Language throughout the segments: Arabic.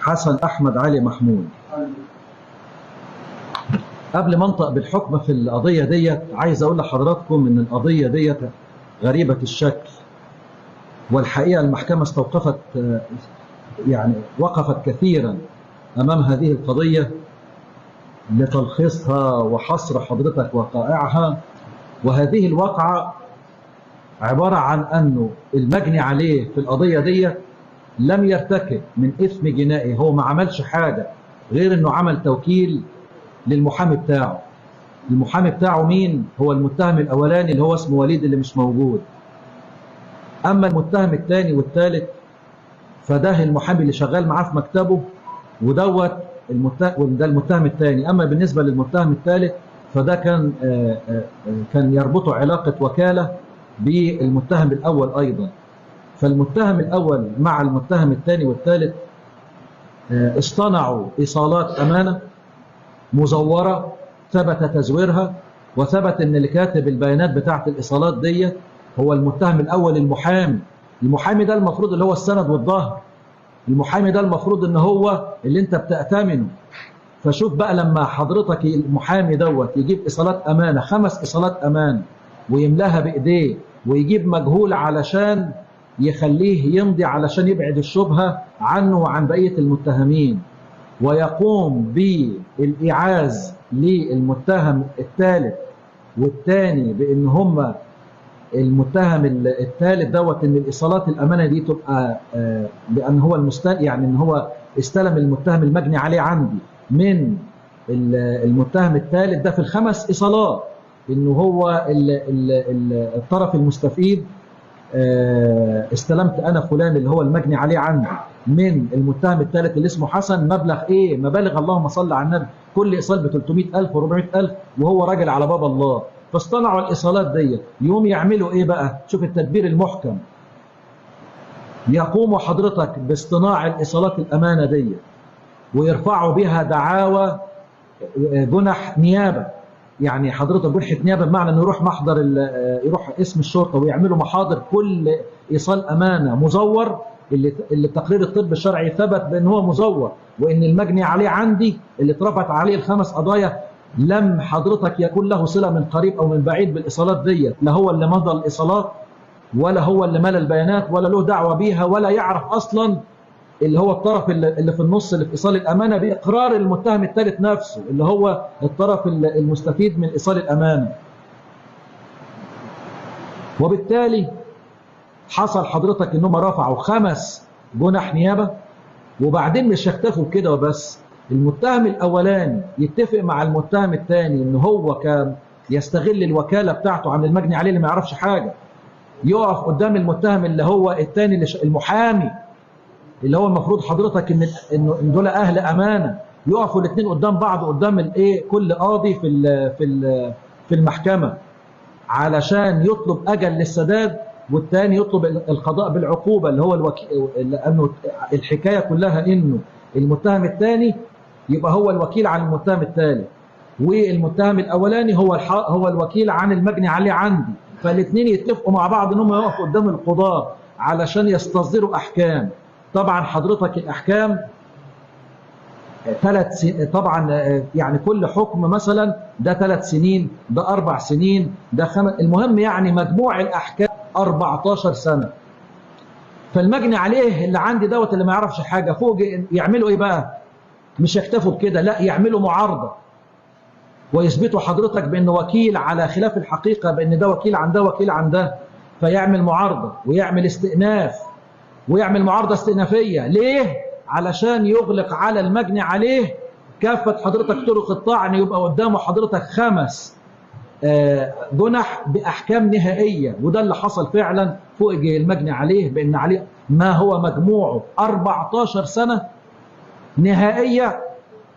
حسن أحمد علي محمود. قبل ما انطق بالحكم في القضية ديت عايز أقول لحضراتكم إن القضية ديت غريبة الشكل، والحقيقة المحكمة استوقفت يعني وقفت كثيرا أمام هذه القضية لتلخيصها وحصر حضرتك وقائعها. وهذه الواقعة عبارة عن أنه المجني عليه في القضية دي لم يرتكب من إثم جنائي، هو ما عملش حاجة غير أنه عمل توكيل للمحامي بتاعه. المحامي بتاعه مين؟ هو المتهم الأولاني اللي هو اسمه وليد اللي مش موجود. أما المتهم الثاني والثالث فده المحامي اللي شغال معاه في مكتبه، ودوت ده المتهم الثاني. أما بالنسبة للمتهم الثالث فده كان يربطه علاقة وكالة بالمتهم الأول أيضا. فالمتهم الأول مع المتهم الثاني والثالث اصطنعوا إيصالات أمانة مزورة ثبت تزويرها، وثبت ان اللي كاتب البيانات بتاعة الإيصالات دي هو المتهم الأول المحامي. المحامي ده المفروض اللي هو السند والظهر، المحامي ده المفروض ان هو اللي انت بتأتمنه. فشوف بقى لما حضرتك المحامي دوت يجيب إيصالات أمانة 5 إيصالات أمانة ويملاها بإيديه، ويجيب مجهول علشان يخليه يمضي علشان يبعد الشبهة عنه وعن بقية المتهمين، ويقوم بالإيعاز للمتهم الثالث والثاني بأن هم المتهم الثالث دوت ان الإيصالات الأمانة دي تبقى بأن هو يعني ان هو استلم المتهم المجني عليه عندي من المتهم الثالث ده في ال5 إيصالات، انه هو الطرف المستفيد استلمت انا فلان اللي هو المجني عليه عندي من المتهم الثالث اللي اسمه حسن مبلغ ايه؟ مبالغ اللهم صل على النبي، كل ايصال ب 300,000 و400,000 وهو راجل على باب الله. فاصطنعوا الايصالات دي، يوم يعملوا ايه بقى؟ شوف التدبير المحكم. يقوموا حضرتك باصطناع الايصالات الامانه دي ويرفعوا بها دعاوى جنح نيابه. يعني حضرتك جنحة نيابه بمعنى انه يروح محضر يروح اسم الشرطه ويعملوا محاضر كل ايصال امانه مزور اللي التقرير الطبي الشرعي ثبت بان هو مزور، وان المجني عليه عندي اللي اترفعت عليه ال5 قضايا لم حضرتك يكون له صله من قريب او من بعيد بالايصالات ديت، لا هو اللي مضى الايصالات ولا هو اللي ملى البيانات ولا له دعوه بيها، ولا يعرف اصلا اللي هو الطرف اللي في النص اللي في إيصال الأمانة بإقرار المتهم الثالث نفسه اللي هو الطرف المستفيد من إيصال الأمانة. وبالتالي حصل حضرتك إنهم رفعوا 5 جنح نيابة، وبعدين مش يكتفوا بكده وبس، المتهم الأولاني يتفق مع المتهم الثاني إن هو كان يستغل الوكالة بتاعته عن المجني عليه اللي ما يعرفش حاجة، يقف قدام المتهم اللي هو الثاني المحامي اللي هو المفروض حضرتك ان دول اهل امانه، يقفوا الاثنين قدام بعض قدام الايه كل قاضي في المحكمه علشان يطلب اجل للسداد، والثاني يطلب القضاء بالعقوبه اللي هو الوكيل. لانه الحكايه كلها انه المتهم الثاني يبقى هو الوكيل عن المتهم الثالث، والمتهم الاولاني هو الوكيل عن المجني عليه عندي، فالاثنين يتفقوا مع بعض انهم يقفوا قدام القضاه علشان يستصدروا احكام. طبعا حضرتك الأحكام 3 سنين طبعا، يعني كل حكم مثلا ده 3 سنين، ده 4 سنين، ده 5، المهم يعني مجموع الأحكام 14 سنة. فالمجني عليه اللي عندي دوت اللي ما يعرفش حاجة فوق يعملوا ايه بقى؟ مش يكتفوا بكده، لا يعملوا معارضة ويثبتوا حضرتك بأنه وكيل على خلاف الحقيقة، بأن ده وكيل عن ده وكيل عن ده، فيعمل معارضة ويعمل استئناف ويعمل معارضة استئنافية. ليه؟ علشان يغلق على المجني عليه كافة حضرتك طرق الطعن، يبقى قدامه حضرتك 5 جنح بأحكام نهائية. وده اللي حصل فعلا فوق المجني عليه، بأن عليه ما هو مجموعه 14 سنة نهائية،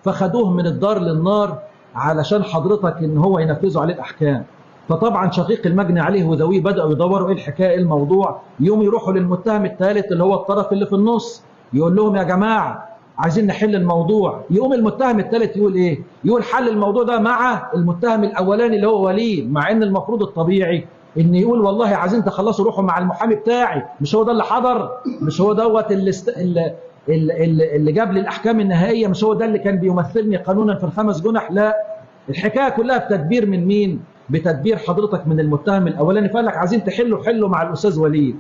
فخدوه من الدار للنار علشان حضرتك ان هو ينفذوا عليه الأحكام. فطبعا شقيق المجني عليه وذويه بدأوا يدوروا ايه الحكايه، ايه الموضوع، يوم يروحوا للمتهم الثالث اللي هو الطرف اللي في النص يقول لهم يا جماعه عايزين نحل الموضوع. يقوم المتهم الثالث يقول ايه؟ يقول حل الموضوع ده مع المتهم الاولاني اللي هو وليد، مع ان المفروض الطبيعي ان يقول والله عايزين تخلصوا روحوا مع المحامي بتاعي، مش هو ده اللي حضر، مش هو دوت اللي جاب لي الأحكام النهائية مش هو ده اللي كان بيمثلني قانونا في ال5 جنح، لا، الحكاية كلها بتدبير من مين؟ بتدبير حضرتك من المتهم الأولاني. فقال لك عايزين حلوا مع الأستاذ وليد.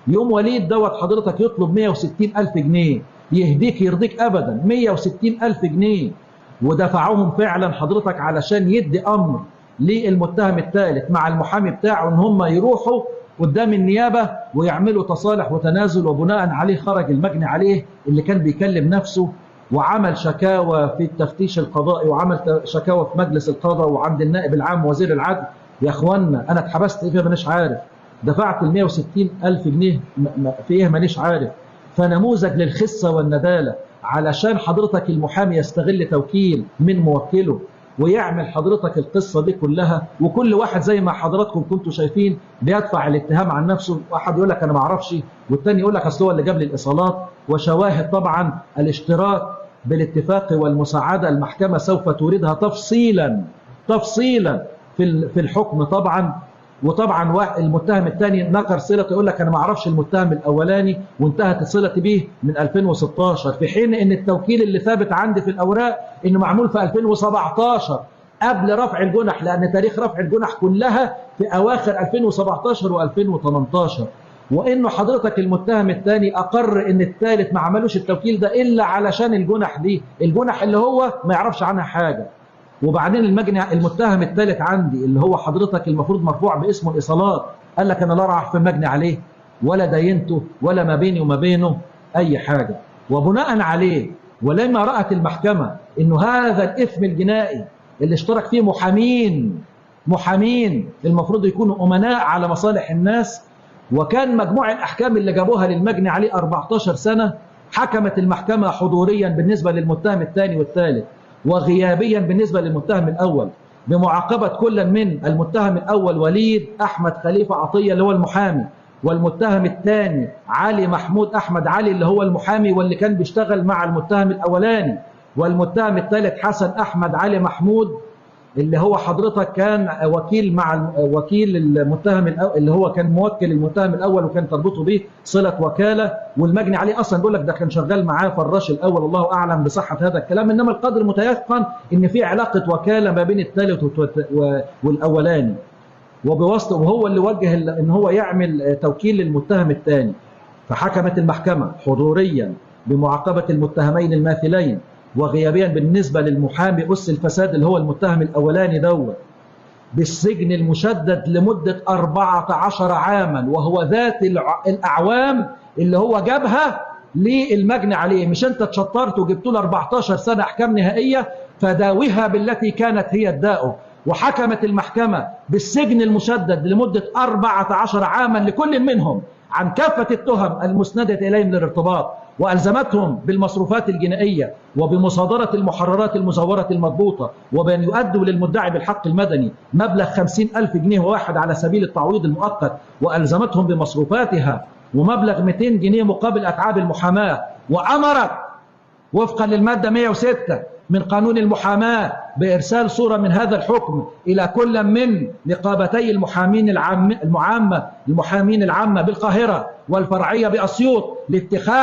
يوم وليد دوت حضرتك يطلب 160,000 جنيه، يهديك يرضيك أبدا، 160,000 جنيه، ودفعوهم فعلا حضرتك علشان يدي أمر للمتهم الثالث مع المحامي بتاعه ان هم يروحوا قدام النيابة ويعملوا تصالح وتنازل، وبناء عليه خرج المجني عليه اللي كان بيكلم نفسه وعمل شكاوى في التفتيش القضائي وعمل شكاوى في مجلس القضاء وعند النائب العام وزير العدل. يا اخوانا انا اتحبست فيها مانيش عارف، دفعت 160,000 جنيه في ايه مانيش عارف. فنموذج للخسة والندالة علشان حضرتك المحامي يستغل توكيل من موكله ويعمل حضرتك القصة دي كلها، وكل واحد زي ما حضراتكم كنتوا شايفين بيدفع الاتهام عن نفسه. واحد يقول لك انا ما اعرفش، والتاني يقول لك اصل هو اللي جاب لي الايصالات. وشواهد طبعا الاشتراك بالاتفاق والمساعدة المحكمة سوف توردها تفصيلا في الحكم طبعا. وطبعا المتهم الثاني نكر صلته، يقول لك انا ما اعرفش المتهم الاولاني وانتهت صلتي به من 2016، في حين ان التوكيل اللي ثابت عندي في الاوراق انه معمول في 2017 قبل رفع الجنح، لان تاريخ رفع الجنح كلها في اواخر 2017 و2018. وانه حضرتك المتهم الثاني اقر ان الثالث ما عملوش التوكيل ده الا علشان الجنح دي، الجنح اللي هو ما يعرفش عنها حاجه. وبعدين المتهم الثالث عندي اللي هو حضرتك المفروض مرفوع باسمه الايصالات، قال لك انا لا راح في المجني عليه ولا دينته ولا ما بيني وما بينه اي حاجه. وبناء عليه ولما رأت المحكمه انه هذا الاثم الجنائي اللي اشترك فيه محامين المفروض يكونوا امناء على مصالح الناس، وكان مجموع الاحكام اللي جابوها للمجني عليه 14 سنه، حكمت المحكمه حضوريا بالنسبه للمتهم الثاني والثالث وغيابيا بالنسبة للمتهم الأول، بمعاقبة كل من المتهم الأول وليد أحمد خليفة عطية اللي هو المحامي، والمتهم الثاني علي محمود أحمد علي اللي هو المحامي واللي كان بيشتغل مع المتهم الأولاني، والمتهم الثالث حسن أحمد علي محمود اللي هو حضرتك كان وكيل مع وكيل المتهم اللي هو كان موكل المتهم الاول وكان تربطه به صله وكاله، والمجني عليه اصلا بيقول لك ده كان شغال معاه فراش الاول، الله اعلم بصحه هذا الكلام، انما القدر متيقن ان في علاقه وكاله ما بين الثالث والاولاني، وبواسطه وهو اللي وجه ان هو يعمل توكيل للمتهم الثاني. فحكمت المحكمه حضوريا بمعاقبه المتهمين الماثلين وغيابيا بالنسبة للمحامي أس الفساد اللي هو المتهم الأولاني دوت بالسجن المشدد لمدة 14 عاما، وهو ذات الأعوام اللي هو جابها للمجني عليه. مش أنت اتشطرت وجبت له 14 سنة أحكام نهائية، فداوها بالتي كانت هي الداء. وحكمت المحكمة بالسجن المشدد لمدة 14 عاما لكل منهم عن كافة التهم المسندة إليهم للارتباط، وألزمتهم بالمصروفات الجنائية وبمصادرة المحررات المزورة المضبوطة، وبأن يؤدوا للمدعي بالحق المدني مبلغ 50,000 جنيه واحد على سبيل التعويض المؤقت، وألزمتهم بمصروفاتها ومبلغ 200 جنيه مقابل أتعاب المحاماة، وأمرت وفقا للمادة 106 من قانون المحاماة بإرسال صورة من هذا الحكم إلى كل من نقابتي المحامين العامة بالقاهرة والفرعية بأسيوط لاتخاذ